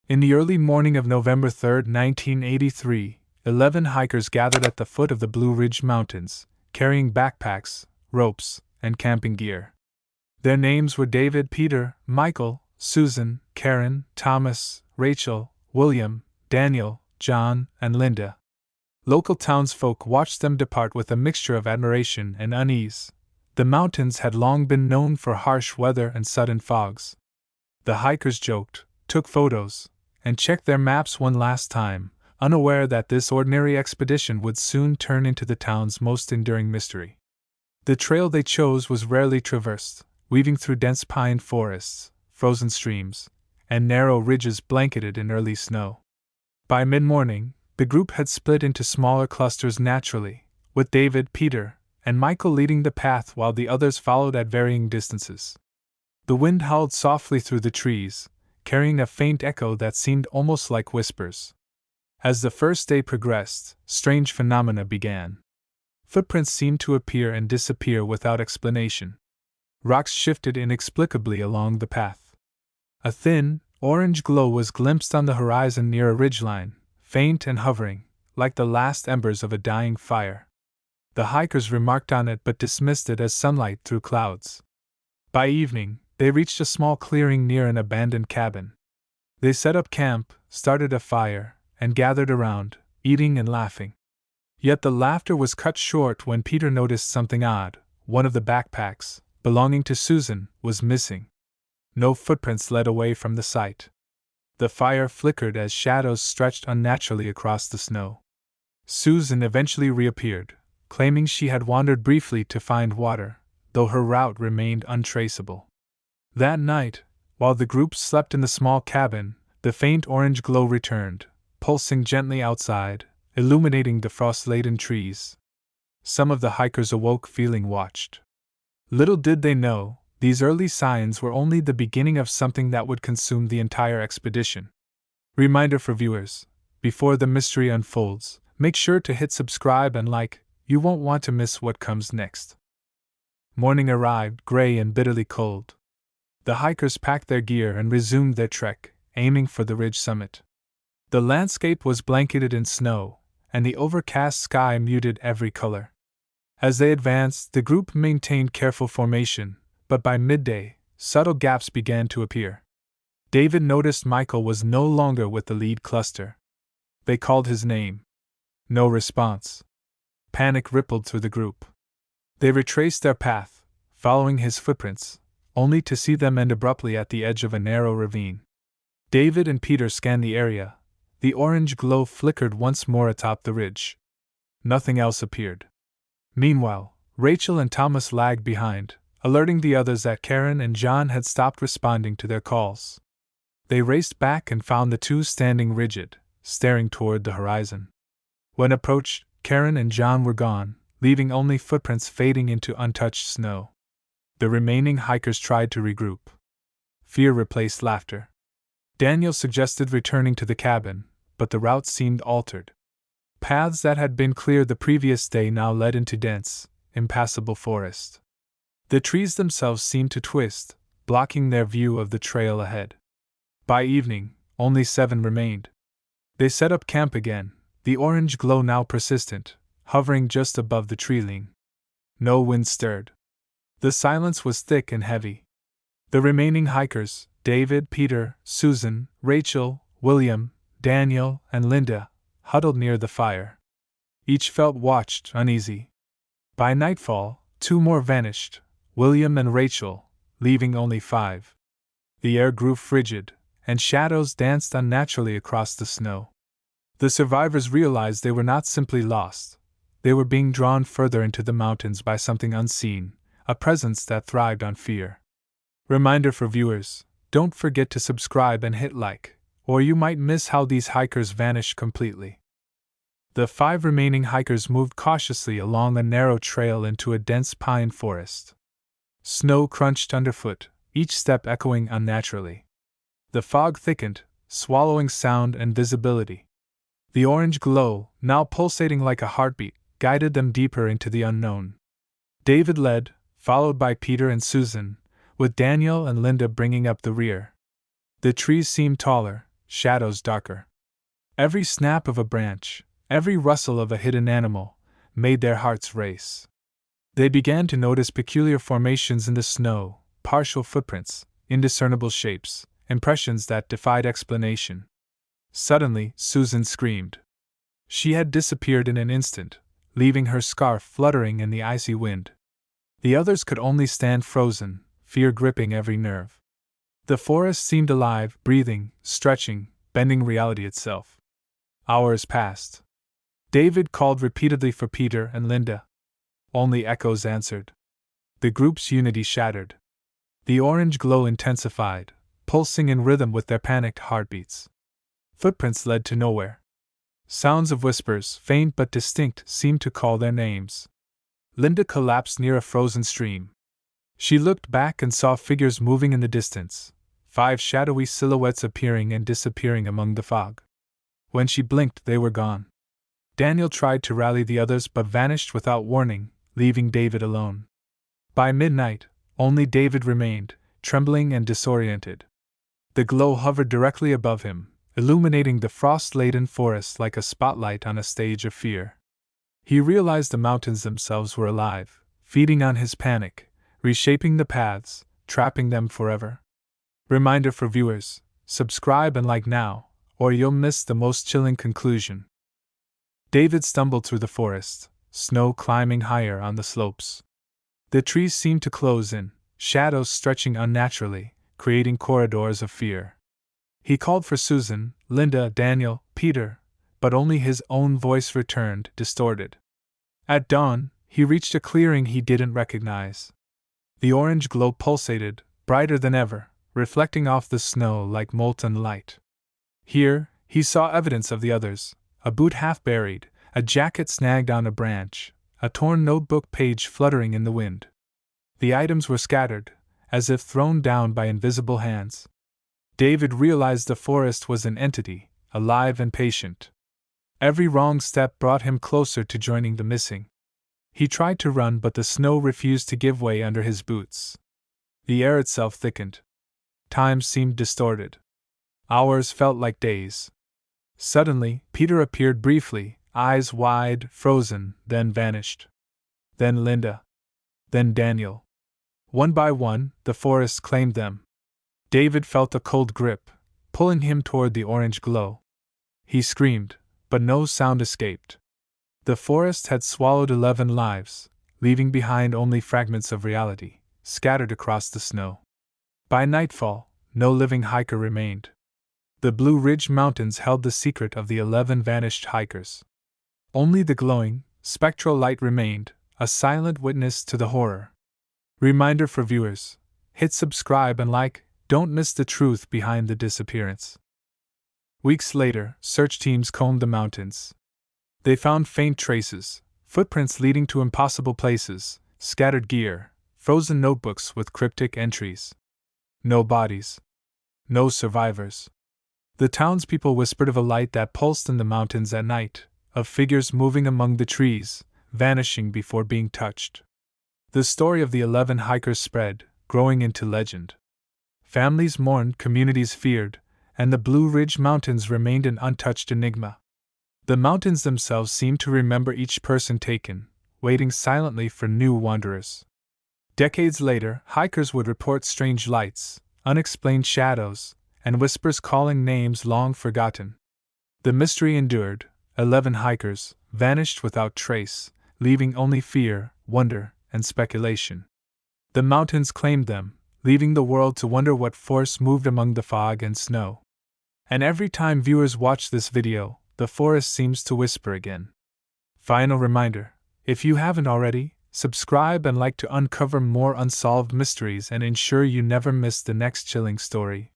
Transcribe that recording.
In the early morning of November 3, 1983, 11 hikers gathered at the foot of the Blue Ridge Mountains, carrying backpacks, ropes, and camping gear. Their names were David, Peter, Michael, Susan, Karen, Thomas, Rachel, William, Daniel, John, and Linda. Local townsfolk watched them depart with a mixture of admiration and unease. The mountains had long been known for harsh weather and sudden fogs. The hikers joked, took photos, and checked their maps one last time, unaware that this ordinary expedition would soon turn into the town's most enduring mystery. The trail they chose was rarely traversed, weaving through dense pine forests, frozen streams, and narrow ridges blanketed in early snow. By mid-morning, the group had split into smaller clusters naturally, with David, Peter, and Michael leading the path while the others followed at varying distances. The wind howled softly through the trees, carrying a faint echo that seemed almost like whispers. As the first day progressed, strange phenomena began. Footprints seemed to appear and disappear without explanation. Rocks shifted inexplicably along the path. A thin, orange glow was glimpsed on the horizon near a ridgeline, faint and hovering, like the last embers of a dying fire. The hikers remarked on it but dismissed it as sunlight through clouds. By evening, they reached a small clearing near an abandoned cabin. They set up camp, started a fire, and gathered around, eating and laughing. Yet the laughter was cut short when Peter noticed something odd. One of the backpacks, belonging to Susan, was missing. No footprints led away from the site. The fire flickered as shadows stretched unnaturally across the snow. Susan eventually reappeared, claiming she had wandered briefly to find water, though her route remained untraceable. That night, while the group slept in the small cabin, the faint orange glow returned, pulsing gently outside, illuminating the frost-laden trees. Some of the hikers awoke feeling watched. Little did they know, these early signs were only the beginning of something that would consume the entire expedition. Reminder for viewers: before the mystery unfolds, make sure to hit subscribe and like, you won't want to miss what comes next. Morning arrived, gray and bitterly cold. The hikers packed their gear and resumed their trek, aiming for the ridge summit. The landscape was blanketed in snow, and the overcast sky muted every color. As they advanced, the group maintained careful formation, but by midday, subtle gaps began to appear. David noticed Michael was no longer with the lead cluster. They called his name. No response. Panic rippled through the group. They retraced their path, following his footprints, only to see them end abruptly at the edge of a narrow ravine. David and Peter scanned the area. The orange glow flickered once more atop the ridge. Nothing else appeared. Meanwhile, Rachel and Thomas lagged behind, alerting the others that Karen and John had stopped responding to their calls. They raced back and found the two standing rigid, staring toward the horizon. When approached, Karen and John were gone, leaving only footprints fading into untouched snow. The remaining hikers tried to regroup. Fear replaced laughter. Daniel suggested returning to the cabin, but the route seemed altered. Paths that had been cleared the previous day now led into dense, impassable forest. The trees themselves seemed to twist, blocking their view of the trail ahead. By evening, only 7 remained. They set up camp again, the orange glow now persistent, hovering just above the tree-line. No wind stirred. The silence was thick and heavy. The remaining hikers, David, Peter, Susan, Rachel, William, Daniel, and Linda, huddled near the fire. Each felt watched, uneasy. By nightfall, 2 more vanished, William and Rachel, leaving only 5. The air grew frigid, and shadows danced unnaturally across the snow. The survivors realized they were not simply lost. They were being drawn further into the mountains by something unseen, a presence that thrived on fear. Reminder for viewers: don't forget to subscribe and hit like, or you might miss how these hikers vanished completely. The 5 remaining hikers moved cautiously along a narrow trail into a dense pine forest. Snow crunched underfoot, each step echoing unnaturally. The fog thickened, swallowing sound and visibility. The orange glow, now pulsating like a heartbeat, guided them deeper into the unknown. David led, followed by Peter and Susan, with Daniel and Linda bringing up the rear. The trees seemed taller, shadows darker. Every snap of a branch, every rustle of a hidden animal, made their hearts race. They began to notice peculiar formations in the snow, partial footprints, indiscernible shapes, impressions that defied explanation. Suddenly, Susan screamed. She had disappeared in an instant, leaving her scarf fluttering in the icy wind. The others could only stand frozen, fear gripping every nerve. The forest seemed alive, breathing, stretching, bending reality itself. Hours passed. David called repeatedly for Peter and Linda. Only echoes answered. The group's unity shattered. The orange glow intensified, pulsing in rhythm with their panicked heartbeats. Footprints led to nowhere. Sounds of whispers, faint but distinct, seemed to call their names. Linda collapsed near a frozen stream. She looked back and saw figures moving in the distance, 5 shadowy silhouettes appearing and disappearing among the fog. When she blinked, they were gone. Daniel tried to rally the others but vanished without warning, leaving David alone. By midnight, only David remained, trembling and disoriented. The glow hovered directly above him, illuminating the frost-laden forest like a spotlight on a stage of fear. He realized the mountains themselves were alive, feeding on his panic, reshaping the paths, trapping them forever. Reminder for viewers: subscribe and like now, or you'll miss the most chilling conclusion. David stumbled through the forest, snow climbing higher on the slopes. The trees seemed to close in, shadows stretching unnaturally, creating corridors of fear. He called for Susan, Linda, Daniel, Peter, but only his own voice returned, distorted. At dawn, he reached a clearing he didn't recognize. The orange glow pulsated, brighter than ever, reflecting off the snow like molten light. Here, he saw evidence of the others: a boot half buried, a jacket snagged on a branch, a torn notebook page fluttering in the wind. The items were scattered, as if thrown down by invisible hands. David realized the forest was an entity, alive and patient. Every wrong step brought him closer to joining the missing. He tried to run, but the snow refused to give way under his boots. The air itself thickened. Time seemed distorted. Hours felt like days. Suddenly, Peter appeared briefly, eyes wide, frozen, then vanished. Then Linda. Then Daniel. One by one, the forest claimed them. David felt a cold grip, pulling him toward the orange glow. He screamed, but no sound escaped. The forest had swallowed 11 lives, leaving behind only fragments of reality, scattered across the snow. By nightfall, no living hiker remained. The Blue Ridge Mountains held the secret of the 11 vanished hikers. Only the glowing, spectral light remained, a silent witness to the horror. Reminder for viewers: hit subscribe and like, don't miss the truth behind the disappearance. Weeks later, search teams combed the mountains. They found faint traces, footprints leading to impossible places, scattered gear, frozen notebooks with cryptic entries. No bodies. No survivors. The townspeople whispered of a light that pulsed in the mountains at night, of figures moving among the trees, vanishing before being touched. The story of the 11 hikers spread, growing into legend. Families mourned, communities feared, and the Blue Ridge Mountains remained an untouched enigma. The mountains themselves seemed to remember each person taken, waiting silently for new wanderers. Decades later, hikers would report strange lights, unexplained shadows, and whispers calling names long forgotten. The mystery endured. 11 hikers vanished without trace, leaving only fear, wonder, and speculation. The mountains claimed them, leaving the world to wonder what force moved among the fog and snow. And every time viewers watch this video, the forest seems to whisper again. Final reminder: if you haven't already, subscribe and like to uncover more unsolved mysteries and ensure you never miss the next chilling story.